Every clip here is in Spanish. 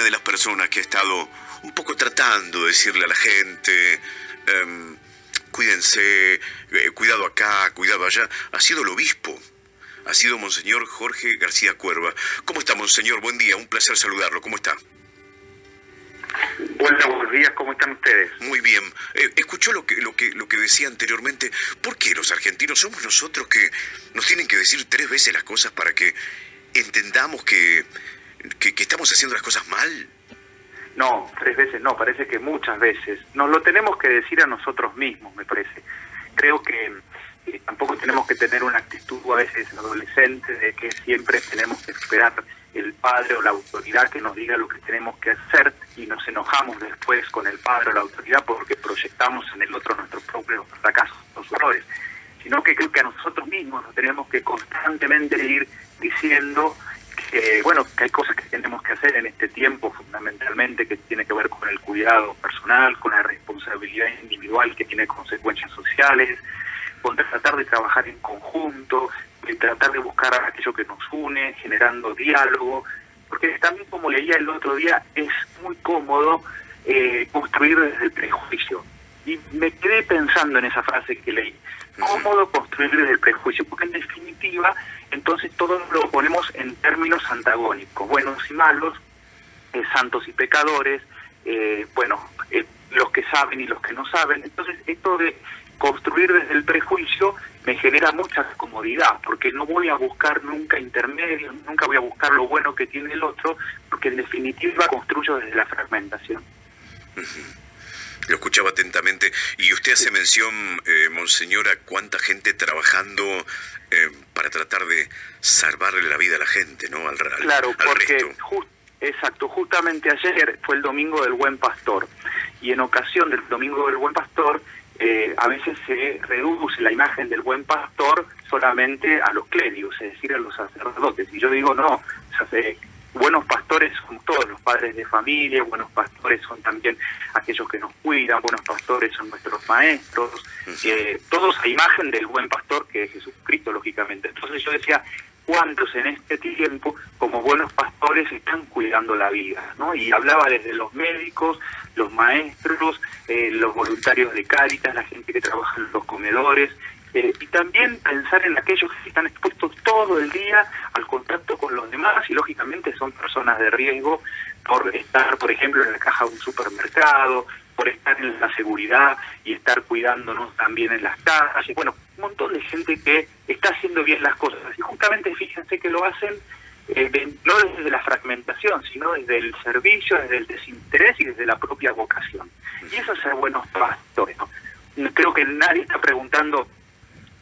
una de las personas que ha estado un poco tratando de decirle a la gente, cuídense, cuidado acá, cuidado allá, ha sido el obispo. Ha sido Monseñor Jorge García Cuerva. ¿Cómo está, Monseñor? Buen día, un placer saludarlo. ¿Cómo está? Hola, buenos días, ¿cómo están ustedes? Muy bien. Escuchó lo que decía anteriormente. ¿Por qué los argentinos somos nosotros que nos tienen que decir 3 veces las cosas para que entendamos que estamos haciendo las cosas mal? No, 3 veces no, parece que muchas veces. Nos lo tenemos que decir a nosotros mismos, me parece. Creo que tampoco tenemos que tener una actitud a veces adolescente de que siempre tenemos que esperar el padre o la autoridad que nos diga lo que tenemos que hacer y nos enojamos después con el padre o la autoridad porque proyectamos en el otro nuestros propios fracasos, los errores, sino que creo que a nosotros mismos nos tenemos que constantemente ir diciendo que, bueno, que hay cosas que tenemos que hacer en este tiempo fundamentalmente que tiene que ver con el cuidado personal, con la responsabilidad individual que tiene consecuencias sociales, con tratar de trabajar en conjunto, de tratar de buscar aquello que nos une, generando diálogo, porque también, como leía el otro día, es muy cómodo construir desde el prejuicio. Y me quedé pensando en esa frase que leí, cómodo construir desde el prejuicio, porque en definitiva, entonces todo lo ponemos en términos antagónicos, buenos y malos, santos y pecadores, los que saben y los que no saben. Entonces, esto de construir desde el prejuicio me genera mucha comodidad, porque no voy a buscar nunca intermedios, nunca voy a buscar lo bueno que tiene el otro, porque en definitiva construyo desde la fragmentación. Lo escuchaba atentamente. Y usted hace mención, Monseñor, a cuánta gente trabajando para tratar de salvarle la vida a la gente, ¿no? Claro, porque resto. Exacto, justamente ayer fue el Domingo del Buen Pastor, y en ocasión del Domingo del Buen Pastor, a veces se reduce la imagen del buen pastor solamente a los clérigos, es decir, a los sacerdotes. Y yo digo, no, buenos pastores son todos los padres de familia, buenos pastores son también aquellos que nos cuidan, buenos pastores son nuestros maestros, todos a imagen del buen pastor que es Jesucristo, lógicamente. Entonces yo decía, ¿cuántos en este tiempo, como buenos pastores, están cuidando la vida, ¿no? Y hablaba desde los médicos, los maestros, los voluntarios de Cáritas, la gente que trabaja en los comedores, y también pensar en aquellos que están expuestos todo el día al contacto con los demás y lógicamente son personas de riesgo por estar, por ejemplo, en la caja de un supermercado, por estar en la seguridad y estar cuidándonos también en las calles. Bueno, un montón de gente que está haciendo bien las cosas y justamente fíjense que lo hacen no desde la fragmentación, sino desde el servicio, desde el desinterés y desde la propia vocación. Y eso es ser buenos pastores, ¿no? Creo que nadie está preguntando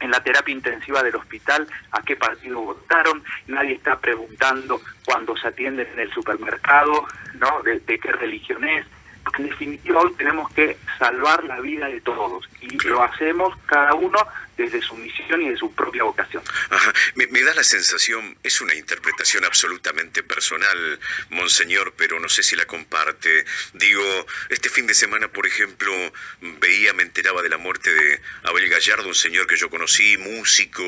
en la terapia intensiva del hospital a qué partido votaron, nadie está preguntando cuando se atienden en el supermercado, ¿no? de qué religión es, porque en definitiva hoy tenemos que salvar la vida de todos y lo hacemos cada uno desde su misión y de su propia vocación. Ajá. Me da la sensación, es una interpretación absolutamente personal, Monseñor, pero no sé si la comparte. Digo, este fin de semana, por ejemplo, me enteraba de la muerte de Abel Gallardo, un señor que yo conocí, músico,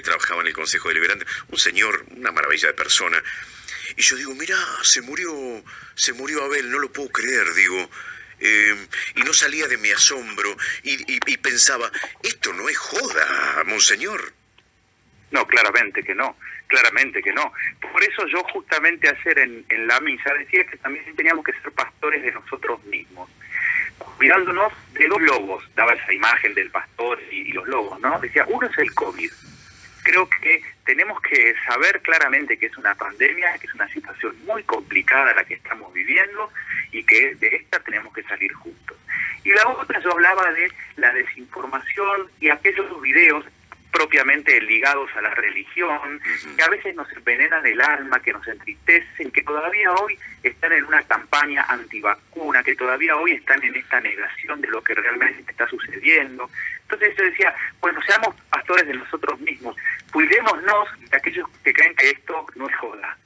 trabajaba en el Consejo Deliberante, un señor, una maravilla de persona. Y yo digo, mirá, se murió Abel, no lo puedo creer, digo. Y no salía de mi asombro y pensaba, esto no es joda, Monseñor. No, claramente que no, claramente que no. Por eso yo justamente ayer en la misa decía que también teníamos que ser pastores de nosotros mismos, cuidándonos de 2 lobos, daba esa imagen del pastor y los lobos, ¿no? Decía, uno es el COVID. Creo que tenemos que saber claramente que es una pandemia, que es una situación muy complicada la que estamos viviendo y que de esta tenemos que salir juntos. Y la otra, yo hablaba de la desinformación y aquellos videos propiamente ligados a la religión, que a veces nos envenenan el alma, que nos entristecen, que todavía hoy están en una campaña antivacuna, que todavía hoy están en esta negación de lo que realmente está sucediendo. Entonces yo decía, bueno, seamos pastores de nosotros mismos, cuidémonos de aquellos que creen que esto no es joda.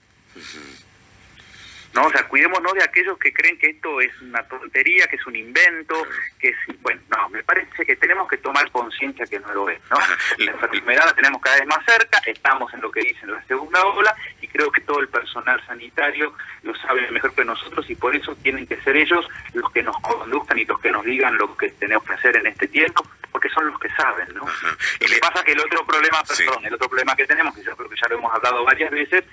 ¿no? O sea, cuidémonos de aquellos que creen que esto es una tontería, que es un invento, que es... Bueno, no, me parece que tenemos que tomar conciencia que no lo es, ¿no? La enfermedad la tenemos cada vez más cerca, estamos en lo que dicen la segunda ola, y creo que todo el personal sanitario lo sabe mejor que nosotros, y por eso tienen que ser ellos los que nos conduzcan y los que nos digan lo que tenemos que hacer en este tiempo, porque son los que saben, ¿no? Lo que pasa que el otro problema, el otro problema que tenemos, que yo creo que ya lo hemos hablado varias veces,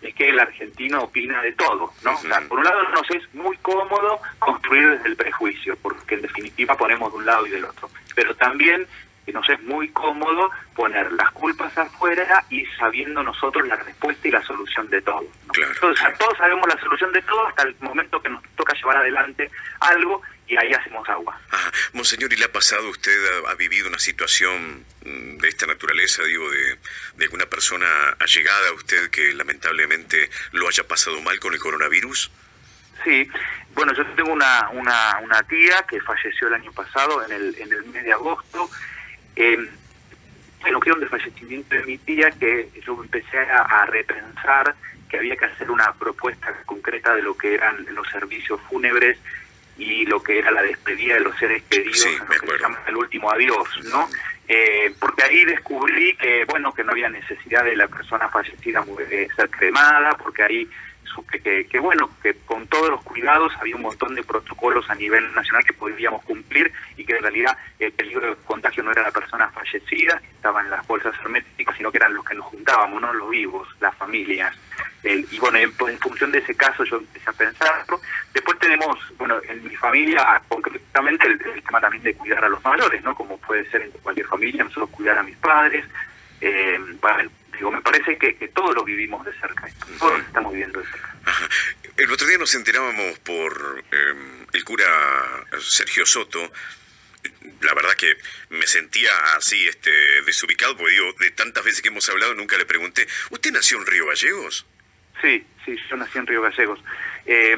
es que el argentino opina de todo, ¿no? O sea, por un lado nos es muy cómodo construir desde el prejuicio, porque en definitiva ponemos de un lado y del otro, pero también nos es muy cómodo poner las culpas afuera y sabiendo nosotros la respuesta y la solución de todo, ¿no? Claro, Entonces, todos sabemos la solución de todo hasta el momento que nos toca llevar adelante algo y ahí hacemos agua. Monseñor, ¿y le ha pasado, usted ha vivido una situación de esta naturaleza, digo, de alguna persona allegada a usted que lamentablemente lo haya pasado mal con el coronavirus? Sí, bueno, yo tengo una tía que falleció el año pasado, en el mes de agosto. Bueno, creo que el fallecimiento de mi tía, que yo empecé a repensar que había que hacer una propuesta concreta de lo que eran los servicios fúnebres y lo que era la despedida de los seres queridos, Sí, en lo que se llama el último adiós, ¿no? Porque ahí descubrí que, bueno, que no había necesidad de la persona fallecida ser cremada, porque ahí supe que bueno, que con todos los cuidados había un montón de protocolos a nivel nacional que podíamos cumplir y que en realidad el peligro de contagio no era la persona fallecida, que estaba en las bolsas herméticas, sino que eran los que nos juntábamos, ¿no? Los vivos, las familias. Y bueno, en función de ese caso yo empecé a pensarlo. Después tenemos, bueno, en mi familia, concretamente el tema también de cuidar a los mayores, ¿no? Como puede ser en cualquier familia, nosotros cuidar a mis padres. Me parece que todos lo vivimos de cerca, todos lo estamos viviendo de cerca. El otro día nos enterábamos por el cura Sergio Soto. La verdad que me sentía así desubicado, porque digo, de tantas veces que hemos hablado nunca le pregunté, ¿usted nació en Río Gallegos? Sí, yo nací en Río Gallegos.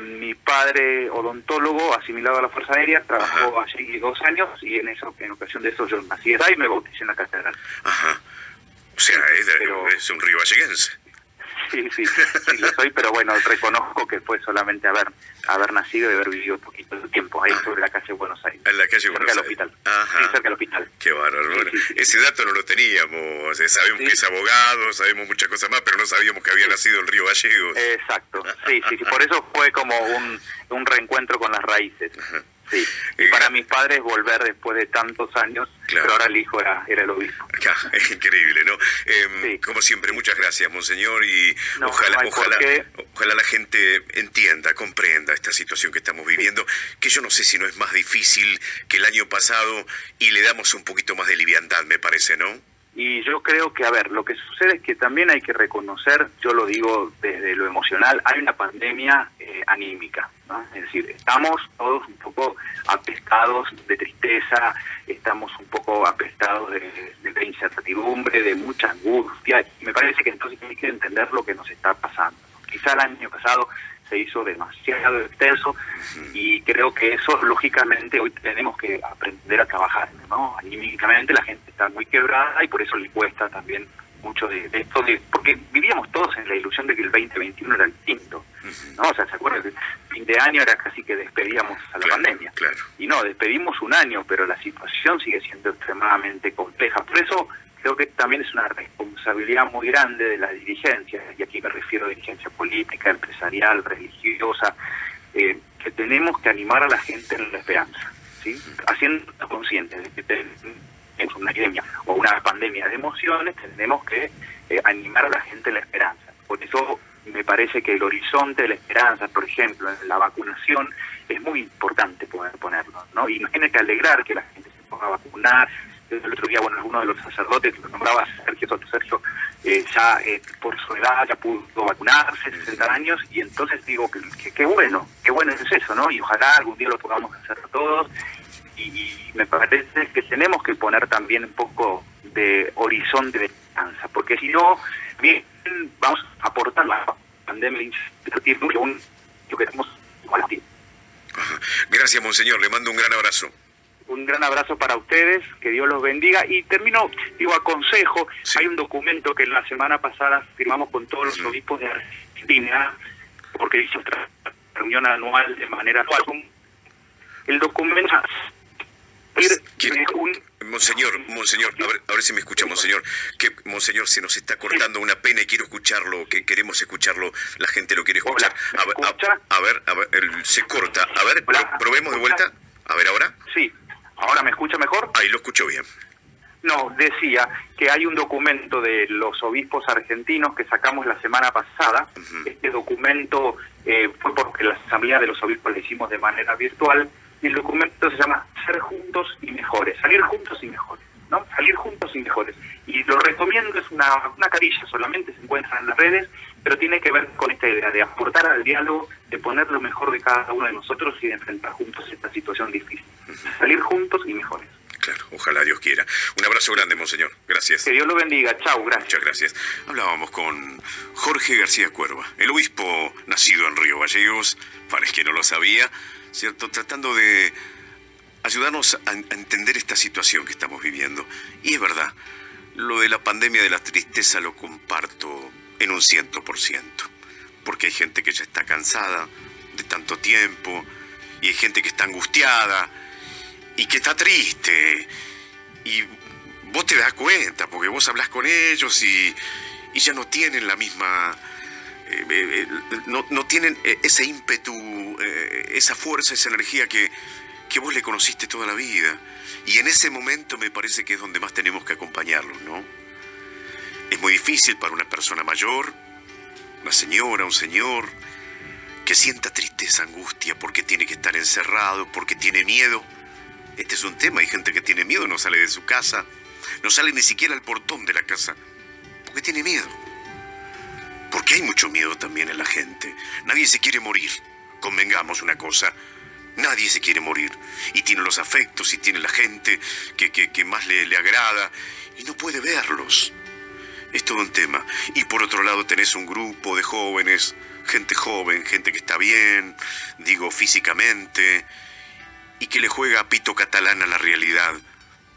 Mi padre, odontólogo, asimilado a la Fuerza Aérea, trabajó allí 2 años y en ocasión de eso yo nací y me bauticé en la catedral. O sea, es un río galleguense. Sí, lo soy, pero bueno, reconozco que fue solamente haber nacido y haber vivido un poquito de tiempo ahí sobre la calle Buenos Aires. En la calle Buenos Aires. Cerca del hospital. Sí, cerca del hospital. Qué bárbaro. Bueno, Sí. Ese dato no lo teníamos. Sabemos que es abogado, sabemos muchas cosas más, pero no sabíamos que había nacido en Río Gallegos. Exacto. Sí. Por eso fue como un reencuentro con las raíces. Sí. Y para mis padres volver después de tantos años, claro. Pero ahora el hijo era el obispo. Es increíble, ¿no? Sí. Como siempre, muchas gracias, Monseñor, y No, ojalá la gente entienda, comprenda esta situación que estamos viviendo, que yo no sé si no es más difícil que el año pasado y le damos un poquito más de liviandad, me parece, ¿no? Y yo creo que, lo que sucede es que también hay que reconocer, yo lo digo desde lo emocional, hay una pandemia anímica, ¿no? Es decir, estamos todos un poco apestados de tristeza, estamos un poco apestados de incertidumbre, de mucha angustia, y me parece que entonces hay que entender lo que nos está pasando. Quizá el año pasado se hizo demasiado extenso y creo que eso lógicamente hoy tenemos que aprender a trabajar, ¿no? Anímicamente la gente está muy quebrada y por eso le cuesta también mucho de esto, porque vivíamos todos en la ilusión de que el 2021 era distinto, ¿no? O sea, ¿se acuerdan? El fin de año era casi que despedíamos a la pandemia. Claro. Y no, despedimos un año, pero la situación sigue siendo extremadamente compleja. Por eso creo que también es una responsabilidad muy grande de la dirigencia, y aquí me refiero a dirigencia política, empresarial, religiosa, que tenemos que animar a la gente en la esperanza, ¿sí? Haciendo conscientes de que tenemos una epidemia o una pandemia de emociones, tenemos que animar a la gente en la esperanza. Por eso me parece que el horizonte de la esperanza, por ejemplo, en la vacunación, es muy importante poder ponerlo, ¿no? Y nos tiene que alegrar que la gente se ponga a vacunar. El otro día, alguno de los sacerdotes que lo nombraba Sergio por su edad ya pudo vacunarse, 60 años, y entonces digo que qué bueno es eso, ¿no? Y ojalá algún día lo podamos hacer todos, y me parece que tenemos que poner también un poco de horizonte de esperanza, porque si no, bien, vamos a aportar la pandemia incertidumbre, lo que tenemos igual a ti. Gracias, Monseñor, le mando un gran abrazo. Un gran abrazo para ustedes, que Dios los bendiga. Y termino, aconsejo, hay un documento que la semana pasada firmamos con todos los obispos de Argentina, porque hizo otra reunión anual de manera anual. El documento... Monseñor, a ver si me escucha, monseñor. Que, monseñor, se nos está cortando una pena y quiero escucharlo, que queremos escucharlo, la gente lo quiere escuchar. A ver, se corta. A ver, probemos de vuelta. A ver, ¿ahora? Sí. ¿Ahora me escucha mejor? Ahí lo escucho bien. No, decía que hay un documento de los obispos argentinos que sacamos la semana pasada. Este documento fue porque la asamblea de los obispos la hicimos de manera virtual, y el documento se llama Ser Juntos y Mejores, salir juntos y mejores, ¿no? Salir juntos y mejores. Y lo recomiendo, es una carilla, solamente se encuentra en las redes, pero tiene que ver con esta idea de aportar al diálogo, de poner lo mejor de cada uno de nosotros y de enfrentar juntos esta situación difícil. Salir juntos y mejores. Claro, ojalá Dios quiera. Un abrazo grande, monseñor. Gracias. Que Dios lo bendiga. Chau, gracias. Muchas gracias. Hablábamos con Jorge García Cuerva, el obispo nacido en Río Gallegos, para el que no lo sabía, ¿cierto? Tratando de ayudarnos a entender esta situación que estamos viviendo. Y es verdad, lo de la pandemia de la tristeza lo comparto en un 100%, porque hay gente que ya está cansada de tanto tiempo, y hay gente que está angustiada, y que está triste, y vos te das cuenta, porque vos hablas con ellos y ya no tienen la misma, no tienen ese ímpetu, esa fuerza, esa energía que vos le conociste toda la vida. Y en ese momento me parece que es donde más tenemos que acompañarlos, ¿no? Es muy difícil para una persona mayor, una señora, un señor, que sienta tristeza, angustia, porque tiene que estar encerrado, porque tiene miedo. Este es un tema, hay gente que tiene miedo, no sale de su casa, no sale ni siquiera al portón de la casa, porque tiene miedo. Porque hay mucho miedo también en la gente. Nadie se quiere morir, convengamos una cosa, nadie se quiere morir. Y tiene los afectos, y tiene la gente que más le agrada, y no puede verlos. Es todo un tema. Y por otro lado tenés un grupo de jóvenes, gente joven, gente que está bien, digo físicamente, y que le juega a pito catalán a la realidad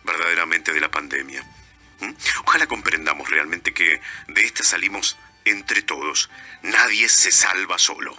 verdaderamente de la pandemia. Ojalá comprendamos realmente que de esta salimos entre todos. Nadie se salva solo.